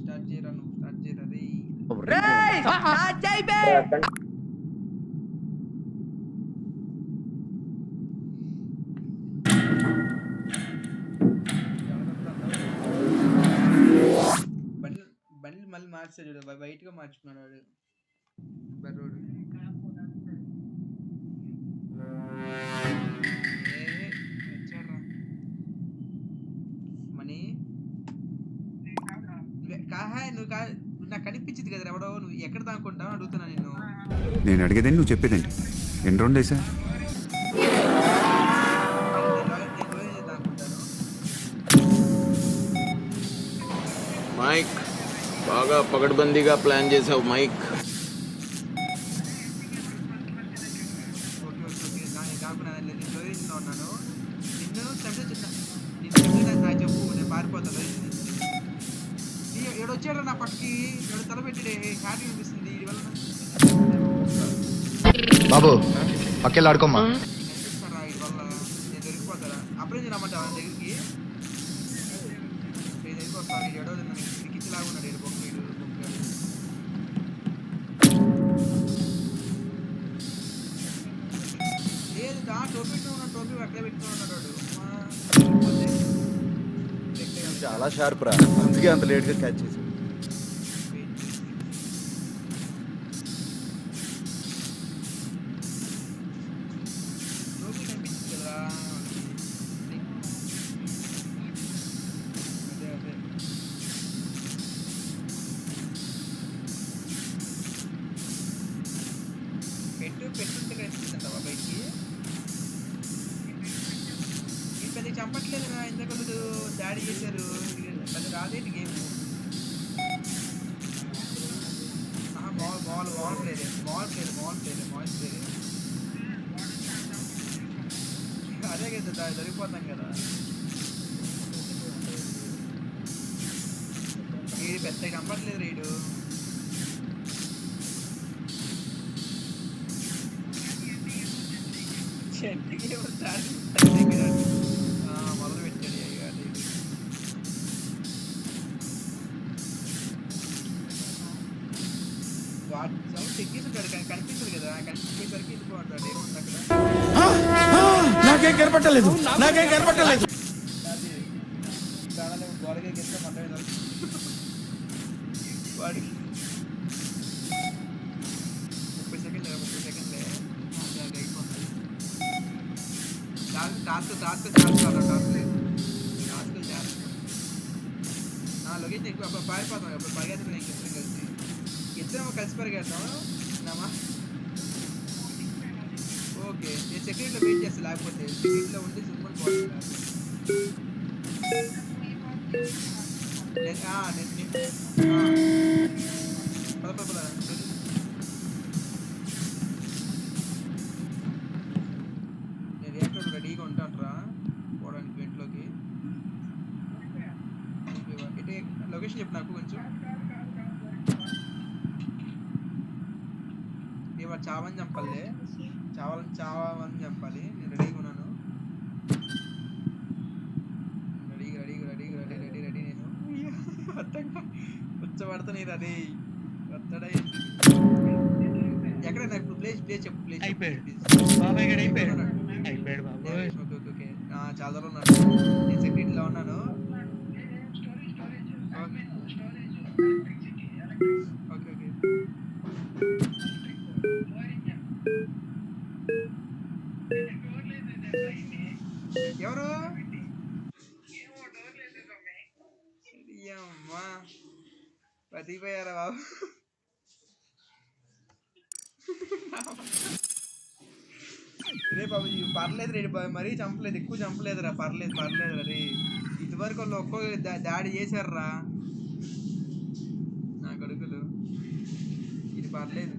Start చేయరా నువ్వు, start చేయరా రే. బండి మళ్ళీ మార్చాడు, వైట్ గా మార్చుకున్నాడు వాడు బర్రోడు. మనీ నువ్వు నాకు కనిపించింది కదా ఎవడో, నువ్వు ఎక్కడ దాక్కుంటావు అడుగుతున్నా నిన్ను. నేను అడిగేదని నువ్వు చెప్పేదండి. ఎన్ని రౌండ్ వేసా? మైక్ బాగా పగడ్బందీగా ప్లాన్ చేసావు మైక్. ఉన్నాను నిన్ను చెప్పు, నేను పారిపోతాను. ఏడొచ్చాడు నా పక్కకి, ఏడు తలపెట్టిడే హ్యాపీ అనిపిస్తుంది బాబు పక్కెళ్ళాడుకోమ్మా. కనిపిస్తారా వీడి వల్ల నేను దొరికిపోతారా? అప్పుడే నేను రమ్మంటా దగ్గరికి దగ్గరికి వస్తాను. ఏడో కిచ్చి లాగున్నాడు ఏడు బొక్క వీడు లేదు దా టోపీ పెట్టుకున్నాడు, టోపీ అక్కడే పెట్టుకున్నాడు వాడు. చాలా షార్ప్ రా, అందుకే అంత లేట్గా క్యాచ్ చేసి. పెట్టుంటే కనిపిస్తుంటావా బయటికి? ఈ పెద్ద చంపట్లేదు కదా, ఇంతకు దాడి చేశారు. పెద్ద రాదేంటి గేమ్. బాల్ ప్లేయర్ అదే కదా దొరికిపోతాం కదా. వీడు పెద్ద చంపట్లేదు రీడు. మొదలు పెట్టాడు వాడు సౌండ్ ఎక్కేసుంటాడు కానీ కనిపించదు కదా, కనిపించేసరికి వెళ్ళిపోతాడు. ఏముంది అక్కడ? నాకేం కనపట్టలేదు. గోడగా గెలిస్తే మొత్తం వాడికి 30 సెకండ్లే అయిపోతుంది. లొకేషన్ ఎక్కువ అప్పుడు పారిపోతాం, అప్పుడు పరిగెత్తాం. ఇద్దరం కలిసి పరిగెడతాం నామా. ఓకే నేను సెక్యూరిటీలో వెయిట్ చేస్తాను, లేకపోతే సెక్యూరిటీలో ఉండి సింపుల్ పోతాను. రెడీగా ఉంటాను పోవడానికి వెంట్లోకి. లొకేషన్ చెప్పు నాకు కొంచెం. ఇవాళ చావని చంపాలి, చావని చంపాలి. నేను రెడీగా ఉన్నాను. రెడీ నేను వచ్చబడతా. నేను రెడీ వస్తాడా ఎక్కడ నాకు ప్లేస్ చెప్పు. ప్లేస్ ఓకే చాలా దూరం ఉన్నాను. నేను సెక్యూరిటీలో ఉన్నాను. ఓకే ఎవరు అమ్మా బతికిపోయారా బాబు? రే బాబు పర్లేదు రే బాబు, మరీ చంపలేదు, ఎక్కువ చంపలేదురా. పర్లేదు రే. ఇదివరకు వాళ్ళు ఒక్కొక్క దాడి చేశారు రా నా కొడుకులు. ఇది పర్లేదు.